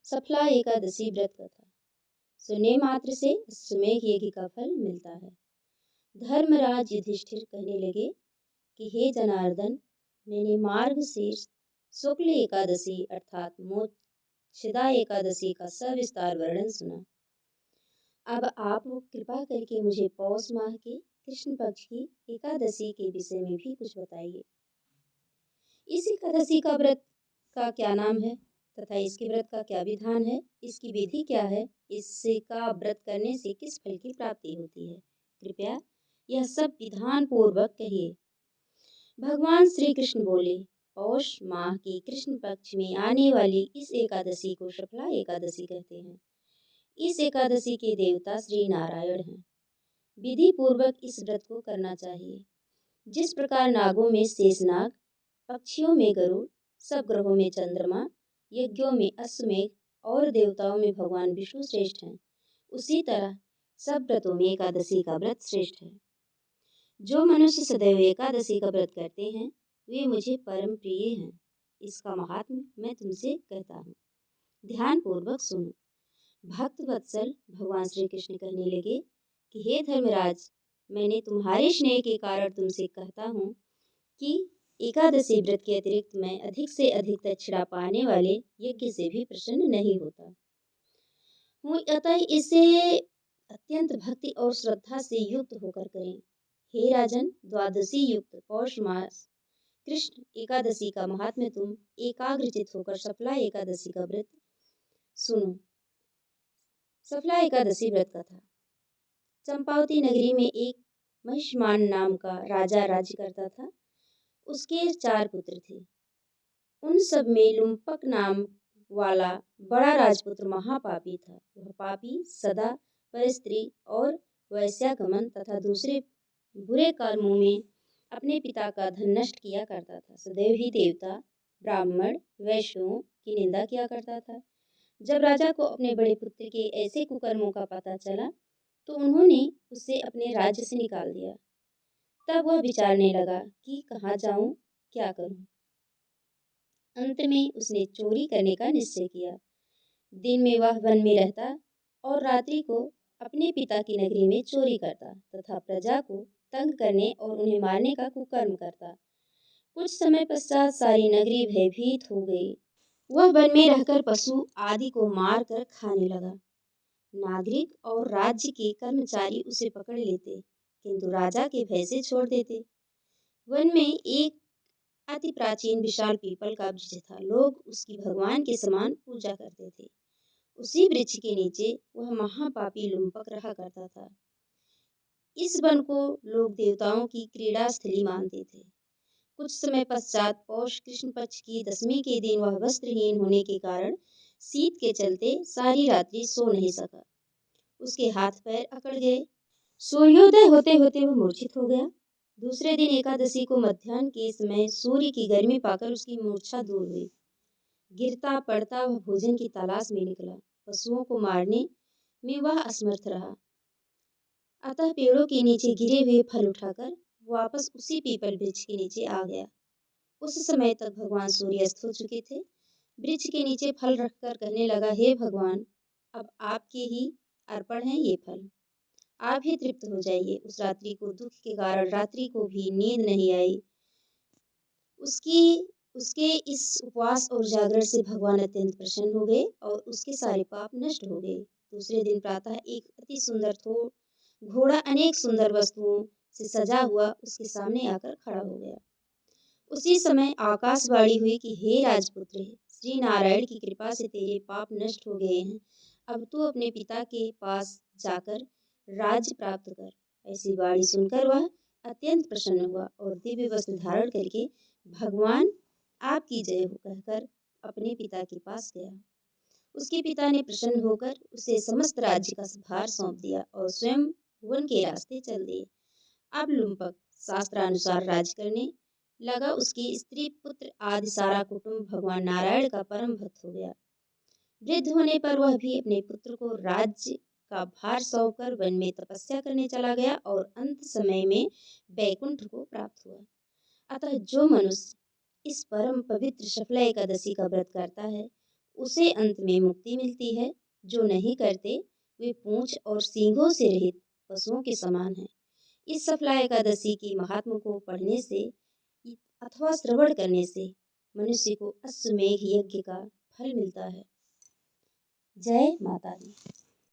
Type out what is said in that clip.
सफला एकादशी व्रत कथा। सुने मात्र से अश्वमेध यज्ञ का फल मिलता है। धर्मराज युधिष्ठिर कहने लगे कि हे जनार्दन, मैंने मार्गशीर्ष शुक्ल एकादशी अर्थात मोक्षदा एकादशी का सविस्तार वर्णन सुना। अब आप कृपा करके मुझे पौष माह के कृष्ण पक्ष की एकादशी के विषय में भी कुछ बताइए। इस एकादशी का व्रत का क्या नाम है तथा इसके व्रत का क्या विधान है, इसकी विधि क्या है, इसका व्रत करने से किस फल की प्राप्ति होती है, कृपया यह सब विधान पूर्वक कहिए। भगवान श्री कृष्ण बोले, पौष माह के कृष्ण पक्ष में आने वाली इस एकादशी को शुक्ला एकादशी कहते हैं। इस एकादशी के देवता श्री नारायण हैं। विधि पूर्वक इस व्रत को करना चाहिए। जिस प्रकार नागों में शेषनाग, पक्षियों में गरुड़, सब ग्रहों में चंद्रमा, यज्ञों में अश्वमेध और देवताओं में भगवान विष्णु श्रेष्ठ हैं, उसी तरह सब व्रतों में एकादशी का व्रत श्रेष्ठ है। जो मनुष्य सदैव एकादशी का व्रत करते हैं वे मुझे परम प्रिय हैं। इसका महात्म्य मैं तुमसे कहता हूँ, ध्यान पूर्वक सुनो। भक्त वत्सल भगवान श्री कृष्ण कहने लगे कि हे धर्मराज, मैंने तुम्हारे स्नेह के कारण तुमसे कहता हूँ कि एकादशी व्रत के अतिरिक्त मैं अधिक से अधिक दक्षिणा पाने वाले यज्ञ से भी प्रसन्न नहीं होता हूँ, अतः इसे अत्यंत भक्ति और श्रद्धा से युक्त होकर करें। हे राजन, द्वादशी युक्त पौष मास कृष्ण एकादशी का महात्म्य तुम एकाग्रचित होकर सफला एकादशी का व्रत सुनो। सफला एकादशी व्रत कथा। चंपावती नगरी में एक महिष्मान नाम का राजा राज्य करता था। उसके 4 पुत्र थे। उन सब में लुम्पक नाम वाला बड़ा राजपुत्र महापापी था। वह पापी सदा परस्त्री और वैश्यागमन तथा दूसरे बुरे कर्मों में अपने पिता का धन नष्ट किया करता था। सदैव ही देवता, ब्राह्मण, वैश्यों की निंदा किया करता था। जब राजा को अपने बड़े पुत्र के ऐसे कुकर्मों का पता चला तो उन्होंने उसे अपने राज्य से निकाल दिया। तब वह विचारने लगा कि कहाँ जाऊं, क्या करूं। अंत में उसने चोरी करने का निश्चय किया। दिन में वह वन में रहता और रात्रि को अपने पिता की नगरी में चोरी करता तथा प्रजा को तंग करने और उन्हें मारने का कुकर्म करता। कुछ समय पश्चात सारी नगरी भयभीत हो गई। वह वन में रहकर पशु आदि को मार कर खाने लगा। नागरिक और राज्य के कर्मचारी उसे पकड़ लेते किंतु राजा के भय से छोड़ देते। वन में एक अति प्राचीन विशाल पीपल का वृक्ष था। लोग उसकी भगवान के समान पूजा करते थे। उसी वृक्ष के नीचे वह महापापी लुम्पक रहा करता था। इस वन को लोग देवताओं की क्रीड़ा स्थली मानते थे। कुछ समय पश्चात पौष कृष्ण पक्ष की दशमी के दिन वह वस्त्रहीन होने के कारण शीत के चलते सारी रात्रि सो नहीं सका। उसके हाथ पैर अकड़ गए। सूर्योदय होते होते वह मूर्छित हो गया। दूसरे दिन एकादशी को मध्याह्न के समय सूर्य की गर्मी पाकर उसकी मूर्छा दूर हुई। गिरता पड़ता वह भोजन की तलाश में निकला। पशुओं को मारने में वह असमर्थ रहा, अतः पेड़ों के नीचे गिरे हुए फल उठाकर वापस उसी पीपल वृक्ष के नीचे आ गया। उस समय तक भगवान सूर्य अस्त हो चुके थे। वृक्ष के नीचे फल रखकर कहने लगा, हे भगवान, अब आपके ही अर्पण है ये फल, आप ही तृप्त हो जाइए। उस रात्रि को दुख के कारण रात्रि को भी नींद नहीं आई। उसके इस उपवास और जागरण से भगवान अत्यंत प्रसन्न हो गए और उसके सारे पाप नष्ट हो गए। दूसरे दिन प्रातः एक अति सुंदर घोड़ा अनेक सुंदर वस्तुओं से सजा हुआ उसके सामने आकर खड़ा हो गया। उसी समय आकाशवाणी हुई कि हे राजपुत्र, श्री नारायण की कृपा से तेरे पाप नष्ट हो गए हैं। अब तू अपने पिता के पास जाकर राज्य प्राप्त कर। ऐसी वाणी सुनकर वह अत्यंत प्रसन्न हुआ और दिव्य वस्त्र धारण करके भगवान आपकी जय हो कहकर अपने पिता के पास गया। उसके पिता ने प्रसन्न होकर उसे समस्त राज्य का भार सौंप दिया और स्वयं वन के रास्ते चल दिए। अब लुम्पक शास्त्रानुसार राज्य करने लगा। उसकी स्त्री, पुत्र आदि सारा कुटुंब भगवान नारायण का परम भक्त हो गया। वृद्ध होने पर वह भी अपने पुत्र को राज्य का भार सौंपकर वन में तपस्या करने चला गया और अंत समय में बैकुंठ को प्राप्त हुआ। अतः जो मनुष्य इस परम पवित्र सफला एकादशी का व्रत करता है उसे अंत में मुक्ति मिलती है। जो नहीं करते वे पूंछ और सींगों से रहित पशुओं के समान हैं। इस सफला एकादशी की महात्म को पढ़ने से अथवा श्रवण करने से मनुष्य को अश्वमेघ यज्ञ का फल मिलता है। जय माता दी।